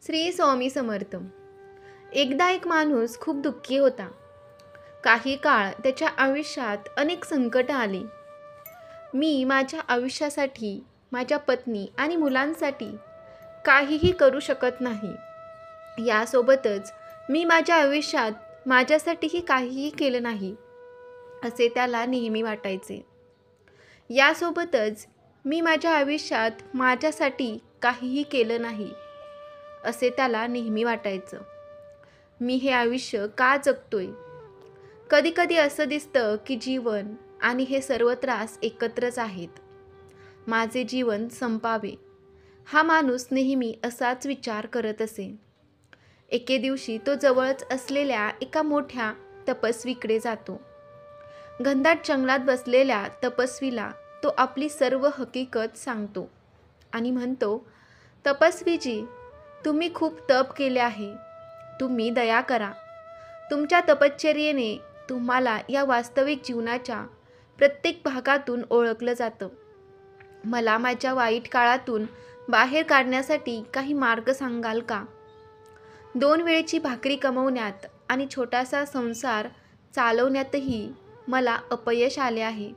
श्री स्वामी समर्थ. एकदा एक माणूस खूप दुःखी होता. काही काळ त्याच्या आयुष्यात अनेक संकट आली. मी माझ्या आयुष्यासाठी, माझ्या पत्नी आणि मुलांसाठी काहीही करू शकत नाही. यासोबतच मी माझ्या आयुष्यात माझ्यासाठीही काहीही केलं नाही, असे त्याला नेहमी वाटायचे. यासोबतच मी माझ्या आयुष्यात माझ्यासाठी काहीही केलं नाही, असे त्याला नेहमी वाटायचं. मी हे आयुष्य का जगतोय? कधीकधी असं दिसतं की जीवन आणि हे सर्व त्रास एकत्रच आहेत. माझे जीवन संपावे. हा माणूस नेहमी असाच विचार करत असे. एके दिवशी तो जवळच असलेल्या एका मोठ्या तपस्वीकडे जातो. घनदाट जंगलात बसलेल्या तपस्वीला तो आपली सर्व हकीकत सांगतो आणि म्हणतो, तपस्वीजी, तुम्ही खूप तप केले आहे. तुम्ही दया करा. तुमच्या तपश्चर्येने तुम्हाला या वास्तविक जीवनाच्या प्रत्येक भागातून ओळखलं जातं. मला माझ्या वाईट काळातून बाहेर काढण्यासाठी काही मार्ग सांगाल का? 2 वेळची भाकरी कमवण्यात आणि छोटासा संसार चालवण्यातही मला अपयश आले आहे.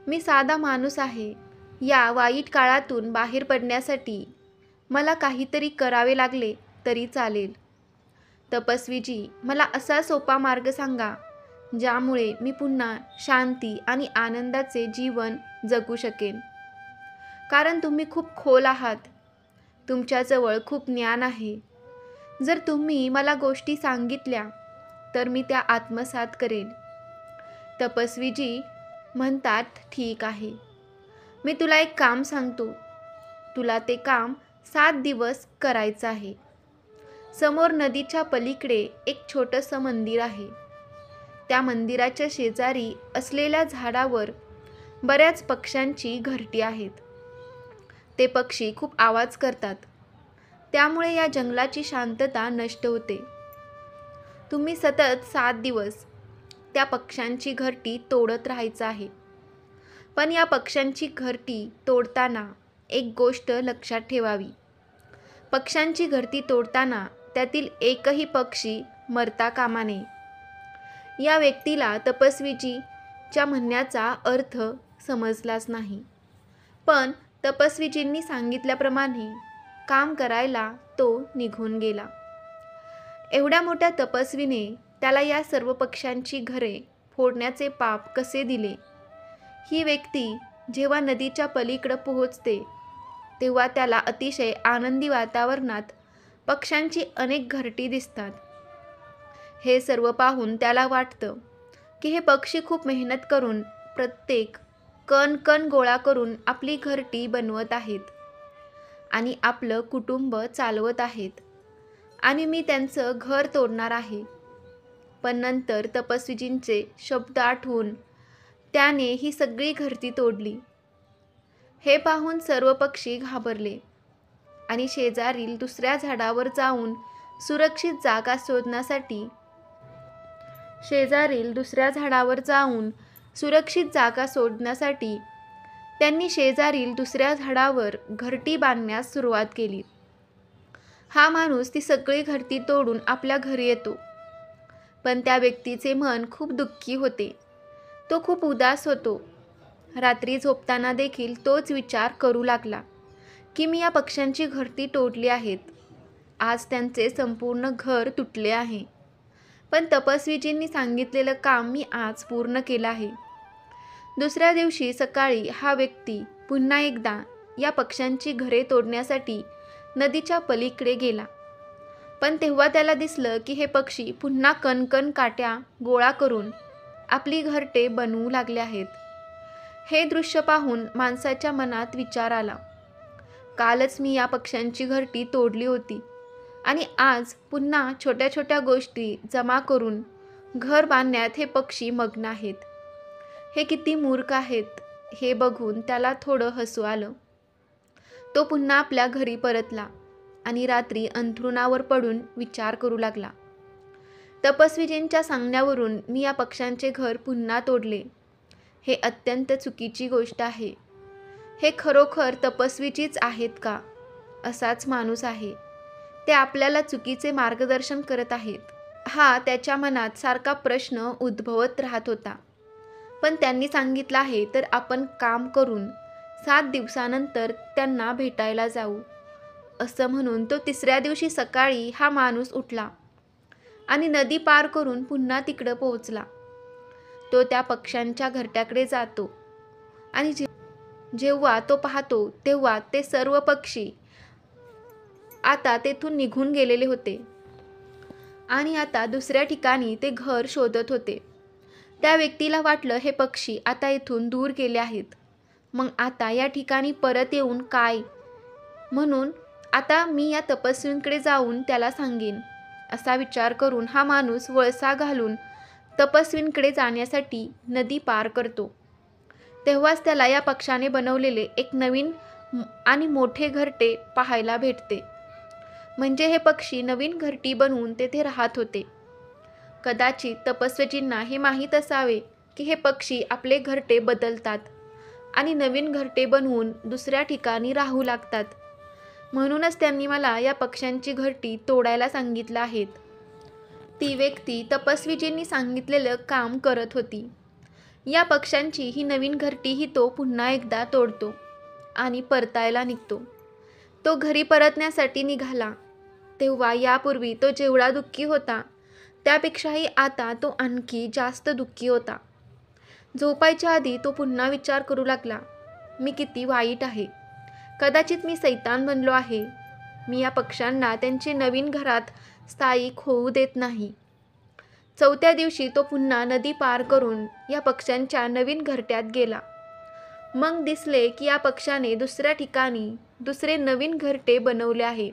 मी साधा माणूस आहे. या वाईट काळातून बाहेर पडण्यासाठी मला काहीतरी करावे लागले तरी चालेल. तपस्वीजी, मला असा सोपा मार्ग सांगा ज्यामुळे मी पुन्हा शांती आणि आनंदाचे जीवन जगू शकेन. कारण तुम्ही खूप खोल आहात. तुमच्याजवळ खूप ज्ञान आहे. जर तुम्ही मला गोष्टी सांगितल्या तर मी त्या आत्मसात करेन. तपस्वीजी म्हणतात, ठीक आहे. मी तुला एक काम सांगतो. तुला ते काम 7 दिवस करायचं आहे. समोर नदीच्या पलीकडे एक छोटंसं मंदिर आहे. त्या मंदिराच्या शेजारी असलेल्या झाडावर बऱ्याच पक्ष्यांची घरटी आहेत. ते पक्षी खूप आवाज करतात. त्यामुळे या जंगलाची शांतता नष्ट होते. तुम्ही सतत 7 दिवस त्या पक्ष्यांची घरटी तोडत राहायचं आहे. पण या पक्ष्यांची घरटी तोडताना एक गोष्ट लक्षात ठेवावी. पक्ष्यांची घरटी तोडताना त्यातील एकही पक्षी मरता कामा नये. या व्यक्तीला तपस्वीजीच्या म्हणण्याचा अर्थ समजलाच नाही. पण तपस्वीजींनी सांगितल्याप्रमाणे काम करायला तो निघून गेला. एवढ्या मोठ्या तपस्वीने त्याला या सर्व पक्ष्यांची घरे फोडण्याचे पाप कसे दिले? ही व्यक्ती जेव्हा नदीच्या पलीकडे पोहोचते तेव्हा त्याला अतिशय आनंदी वातावरणात पक्ष्यांची अनेक घरटी दिसतात. हे सर्व पाहून त्याला वाटतं की हे पक्षी खूप मेहनत करून प्रत्येक कण गोळा करून आपली घरटी बनवत आहेत आणि आपलं कुटुंब चालवत आहेत आणि मी त्यांचं घर तोडणार आहे. पण नंतर तपस्वीजींचे शब्द आठवून त्याने ही सगळी घरटी तोडली. हे पाहून सर्व पक्षी घाबरले आणि शेजारील दुसऱ्या झाडावर जाऊन सुरक्षित जागा शोधण्यासाठी त्यांनी शेजारील दुसऱ्या झाडावर घरटी बांधण्यास सुरुवात केली. हा माणूस ती सगळी घरटी तोडून आपल्या घरी येतो. पण त्या व्यक्तीचे मन खूप दुःखी होते. तो खूप उदास होतो. रात्री झोपताना देखील तोच विचार करू लागला की मी या पक्ष्यांची घरटी तोडली आहेत. आज त्यांचे संपूर्ण घर तुटले आहे. पण तपस्वीजींनी सांगितलेलं काम मी आज पूर्ण केलं आहे. दुसऱ्या दिवशी सकाळी हा व्यक्ती पुन्हा एकदा या पक्ष्यांची घरे तोडण्यासाठी नदीच्या पलीकडे गेला. पण तेव्हा त्याला दिसलं की हे पक्षी पुन्हा कणकण काट्या गोळा करून आपली घरटे बनवू लागले आहेत. हे दृश्य पाहून माणसाच्या मनात विचार आला, कालच मी या पक्ष्यांची घरटी तोडली होती आणि आज पुन्हा छोट्या छोट्या गोष्टी जमा करून घर बांधण्यात हे पक्षी मग्न आहेत. हे किती मूर्ख आहेत. हे बघून त्याला थोडं हसू आलं. तो पुन्हा आपल्या घरी परतला आणि रात्री अंथरुणावर पडून विचार करू लागला. तपस्वीजींच्या सांगण्यावरून मी या पक्ष्यांचे घर पुन्हा तोडले. हे अत्यंत चुकीची गोष्ट आहे. हे खरोखर तपस्वीचीच आहेत का? असाच माणूस आहे. ते आपल्याला चुकीचे मार्गदर्शन करत आहेत, हा त्याच्या मनात सारखा प्रश्न उद्भवत राहत होता. पण त्यांनी सांगितलं आहे तर आपण काम करून 7 दिवसानंतर त्यांना भेटायला जाऊ, असं म्हणून तो 3ऱ्या दिवशी सकाळी हा माणूस उठला आणि नदी पार करून पुन्हा तिकडं पोहोचला. तो त्या पक्ष्यांच्या घरट्याकडे जातो आणि जेव्हा तो पाहतो तेव्हा ते सर्व पक्षी आता तेथून निघून गेलेले होते आणि आता दुसऱ्या ठिकाणी ते घर शोधत होते. त्या व्यक्तीला वाटलं हे पक्षी आता इथून दूर गेले आहेत, मग आता या ठिकाणी परत येऊन काय, म्हणून आता मी या तपस्वींकडे जाऊन त्याला सांगेन, असा विचार करून हा माणूस वळसा घालून तपस्वींकडे जाण्यासाठी नदी पार करतो. तेव्हाच त्याला या पक्षाने बनवलेले एक नवीन आणि मोठे घरटे पाहायला भेटते. म्हणजे हे पक्षी नवीन घरटी बनवून तेथे राहत होते. कदाचित तपस्वीजींना हे माहीत असावे की हे पक्षी आपले घरटे बदलतात आणि नवीन घरटे बनवून दुसऱ्या ठिकाणी राहू लागतात, म्हणूनच त्यांनी मला या पक्ष्यांची घरटी तोडायला सांगितलं आहेत. ती व्यक्ती तपस्वीजींनी सांगितलेलं काम करत होती. या पक्ष्यांची ही नवीन घरटीही तो पुन्हा एकदा तोडतो आणि परतायला निघतो. तो घरी परतण्यासाठी निघाला तेव्हा यापूर्वी तो जेवढा दुःखी होता त्यापेक्षाही आता तो आणखी जास्त दुःखी होता. झोपायच्या आधी तो पुन्हा विचार करू लागला, मी किती वाईट आहे, कदाचित मी सैतान बनलो आहे. मी या पक्ष्यांना त्यांचे नवीन घरात स्थायिक होऊ देत नाही. 4थ्या दिवशी तो पुन्हा नदी पार करून या पक्ष्यांच्या नवीन घरट्यात गेला. मग दिसले की या पक्ष्याने दुसऱ्या ठिकाणी दुसरे नवीन घरटे बनवले आहे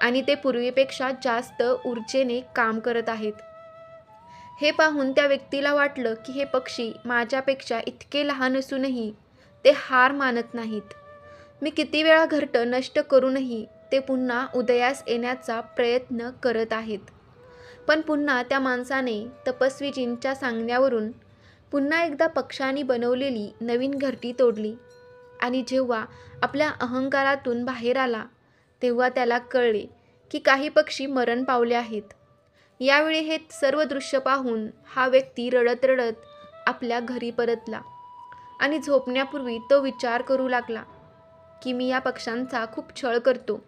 आणि ते पूर्वीपेक्षा जास्त ऊर्जेने काम करत आहेत. हे पाहून त्या व्यक्तीला वाटलं की हे पक्षी माझ्यापेक्षा इतके लहान असूनही ते हार मानत नाहीत. मी किती वेळा घरटं नष्ट करूनही ते पुन्हा उदयास येण्याचा प्रयत्न करत आहेत. पण पुन्हा त्या माणसाने तपस्वीजींच्या सांगण्यावरून पुन्हा एकदा पक्ष्यांनी बनवलेली नवीन घरटी तोडली आणि जेव्हा आपल्या अहंकारातून बाहेर आला तेव्हा त्याला कळले की काही पक्षी मरण पावले आहेत. यावेळी हे सर्व दृश्य पाहून हा व्यक्ती रडत रडत आपल्या घरी परतला आणि झोपण्यापूर्वी तो विचार करू लागला की मी या पक्ष्यांचा खूप छळ करतो,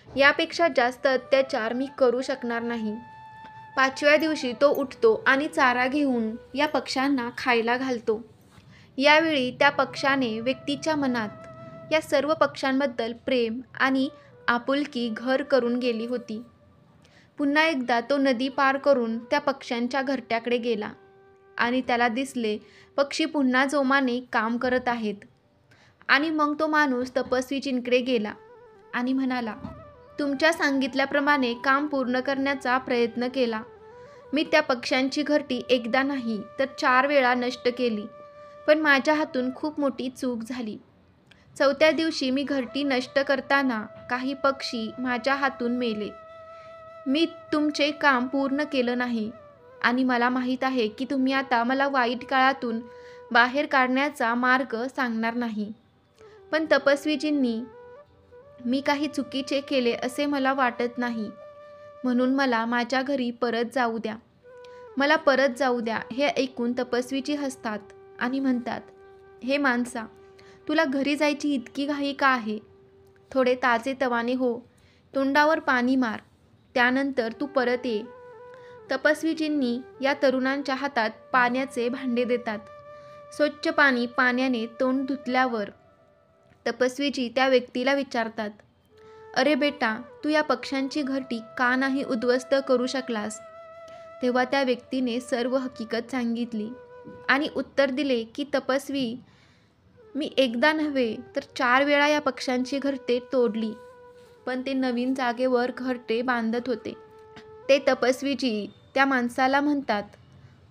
यापेक्षा जास्त अत्याचार मी करू शकणार नाही. 5व्या दिवशी तो उठतो आणि चारा घेऊन या पक्ष्यांना खायला घालतो. यावेळी त्या पक्षाने व्यक्तीच्या मनात या सर्व पक्ष्यांबद्दल प्रेम आणि आपुलकी घर करून गेली होती. पुन्हा एकदा तो नदी पार करून त्या पक्ष्यांच्या घरट्याकडे गेला आणि त्याला दिसले पक्षी पुन्हा जोमाने काम करत आहेत. आणि मग तो माणूस तपस्वीजींकडे गेला आणि म्हणाला, तुमच्या सांगितल्याप्रमाणे काम पूर्ण करण्याचा प्रयत्न केला. मी त्या पक्ष्यांची घरटी एकदा नाही तर 4 वेळा नष्ट केली, पण माझ्या हातून खूप मोठी चूक झाली. 4थ्या दिवशी मी घरटी नष्ट करताना काही पक्षी माझ्या हातून मेले. मी तुमचे काम पूर्ण केलं नाही आणि मला माहीत आहे की तुम्ही आता मला वाईट काळातून बाहेर काढण्याचा मार्ग सांगणार नाही. पण तपस्वीजींनी मी काही चुकीचे केले असे मला वाटत नाही, म्हणून मला माझ्या घरी परत जाऊ द्या. मला परत जाऊ द्या. हे ऐकून तपस्वीजी हसतात आणि म्हणतात, हे माणसा, तुला घरी जायची इतकी घाई का आहे? थोडे ताजे तवाने हो, तोंडावर पाणी मार, त्यानंतर तू परत ये. तपस्वीजींनी या तरुणांच्या हातात पाण्याचे भांडे देतात. स्वच्छ पाण्याने तोंड धुतल्यावर तपस्वीजी त्या व्यक्तीला विचारतात, अरे बेटा, तू या पक्ष्यांची घरटी का नाही उद्ध्वस्त करू शकलास? तेव्हा त्या व्यक्तीने सर्व हकीकत सांगितली आणि उत्तर दिले की तपस्वी, मी एकदा नव्हे तर 4 वेळा या पक्ष्यांची घरटे तोडली, पण ते नवीन जागेवर घरटे बांधत होते. ते तपस्वीजी त्या माणसाला म्हणतात,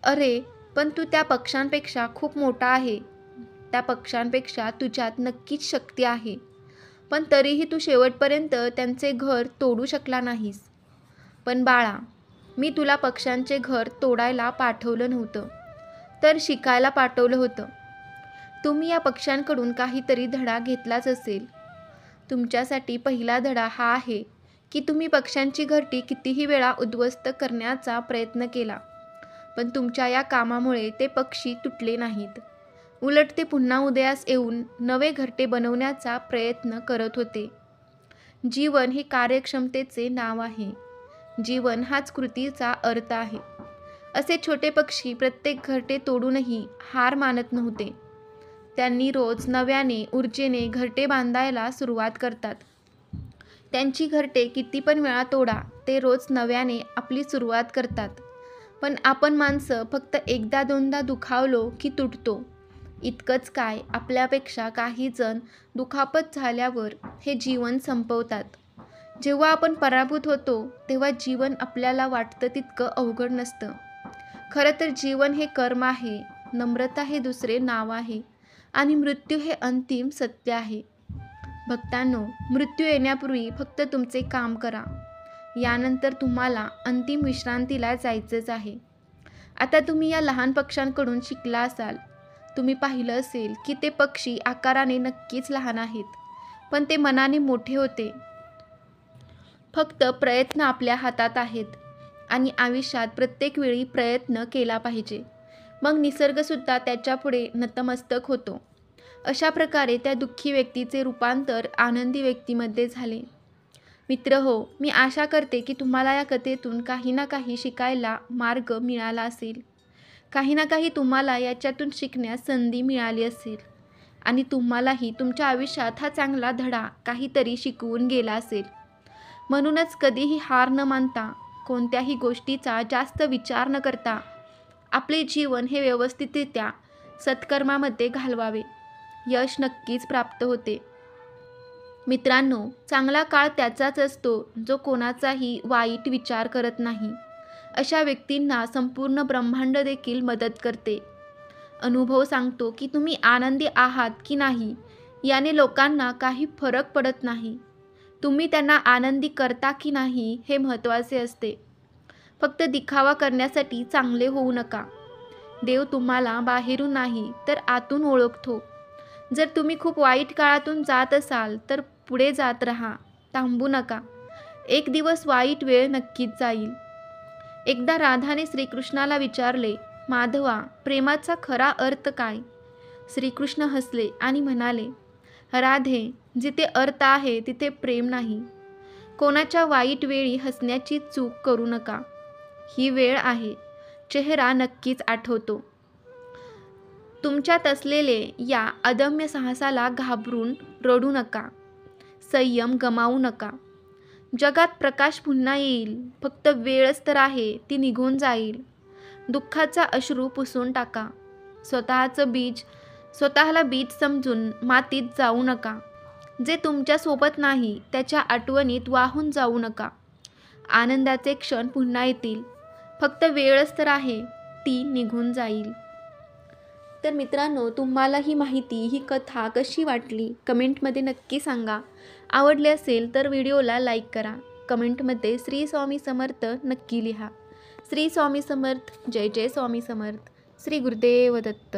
अरे पण तू त्या पक्ष्यांपेक्षा खूप मोठा आहे. त्या पक्ष्यांपेक्षा तुझ्यात नक्कीच शक्ती आहे, पण तरीही तू शेवटपर्यंत त्यांचे घर तोडू शकला नाहीस. पण बाळा, मी तुला पक्ष्यांचे घर तोडायला पाठवलं नव्हतं, तर शिकायला पाठवलं होतं. तुम्ही या पक्ष्यांकडून काहीतरी धडा घेतलाच असेल. तुमच्यासाठी पहिला धडा हा आहे की तुम्ही पक्ष्यांची घरटी कितीही वेळा उद्ध्वस्त करण्याचा प्रयत्न केला, पण तुमच्या या कामामुळे ते पक्षी तुटले नाहीत. उलट ते पुन्हा उदयास येऊन नवे घरटे बनवण्याचा प्रयत्न करत होते. जीवन हे कार्यक्षमतेचे नाव आहे. जीवन हाच कृतीचा अर्थ आहे. असे छोटे पक्षी प्रत्येक घरटे तोडूनही हार मानत नव्हते. त्यांनी रोज नव्याने ऊर्जेने घरटे बांधायला सुरुवात करतात. त्यांची घरटे किती पण वेळा तोडा, ते रोज नव्याने आपली सुरुवात करतात. पण आपण माणसं फक्त एकदा दोनदा दुखावलो की तुटतो. इतकंच काय, आपल्यापेक्षा काही जण दुखापत झाल्यावर हे जीवन संपवतात. जेव्हा आपण पराभूत होतो तेव्हा जीवन आपल्याला वाटतं तितकं अवघड नसतं. खरं तर जीवन हे कर्म आहे, नम्रता हे दुसरे नाव आहे आणि मृत्यू हे अंतिम सत्य आहे. भक्तांनो, मृत्यू येण्यापूर्वी फक्त तुमचे काम करा. यानंतर तुम्हाला अंतिम विश्रांतीला जायचंच आहे. आता तुम्ही या लहान पक्ष्यांकडून शिकला असाल. तुम्ही पाहिलं असेल की ते पक्षी आकाराने नक्कीच लहान आहेत, पण ते मनाने मोठे होते. फक्त प्रयत्न आपल्या हातात आहेत आणि आयुष्यात प्रत्येक वेळी प्रयत्न केला पाहिजे. मग निसर्गसुद्धा त्याच्यापुढे नतमस्तक होतो. अशा प्रकारे त्या दुःखी व्यक्तीचे रूपांतर आनंदी व्यक्तीमध्ये झाले. मित्रहो, मी आशा करते की तुम्हाला या कथेतून काही ना काही शिकायला मार्ग मिळाला असेल. काही ना काही तुम्हाला याच्यातून शिकण्यास संधी मिळाली असेल आणि तुम्हालाही तुमच्या आयुष्यात हा चांगला धडा काहीतरी शिकवून गेला असेल. म्हणूनच कधीही हार न मानता, कोणत्याही गोष्टीचा जास्त विचार न करता आपले जीवन हे व्यवस्थितरित्या सत्कर्मामध्ये घालवावे. यश नक्कीच प्राप्त होते. मित्रांनो, चांगला काळ त्याचाच असतो जो कोणाचाही वाईट विचार करत नाही. अशा व्यक्तींना संपूर्ण ब्रह्मांड देखील मदत करते. अनुभव सांगतो की तुम्ही आनंदी आहात की नाही याने लोकांना काही फरक पडत नाही. तुम्ही त्यांना आनंदी करता की नाही हे महत्त्वाचे असते. फक्त दिखावा करण्यासाठी चांगले होऊ नका. देव तुम्हाला बाहेरून नाही तर आतून ओळखतो. जर तुम्ही खूप वाईट काळातून जात असाल तर पुढे जात राहा, थांबू नका. एक दिवस वाईट वेळ नक्कीच जाईल. एकदा राधाने श्रीकृष्णाला विचारले, माधवा, प्रेमाचा खरा अर्थ काय? श्रीकृष्ण हसले आणि म्हणाले, राधे, जिथे अर्थ आहे तिथे प्रेम नाही. कोणाच्या वाईट वेळी हसण्याची चूक करू नका. ही वेळ आहे. चेहरा नक्कीच आठवतो. तुमच्यात असलेले या अदम्य साहसाला घाबरून रडू नका. संयम गमावू नका. जगात प्रकाश पुन्हा येईल. फक्त वेळच तर आहे, ती निघून जाईल. दुःखाचा अश्रू पुसून टाका. स्वतःला बीज समजून मातीत जाऊ नका. जे तुमच्यासोबत नाही त्याच्या आठवणीत वाहून जाऊ नका. आनंदाचे क्षण पुन्हा येतील. फक्त वेळच तर आहे, ती निघून जाईल. तर मित्रांनो, तुम्हाला ही माहिती, ही कथा कशी वाटली कमेंटमध्ये नक्की सांगा. आवडले असेल तर व्हिडिओला लाईक करा. कमेंटमध्ये श्री स्वामी समर्थ नक्की लिहा. श्री स्वामी समर्थ. जय जय स्वामी समर्थ. श्री गुरुदेव दत्त.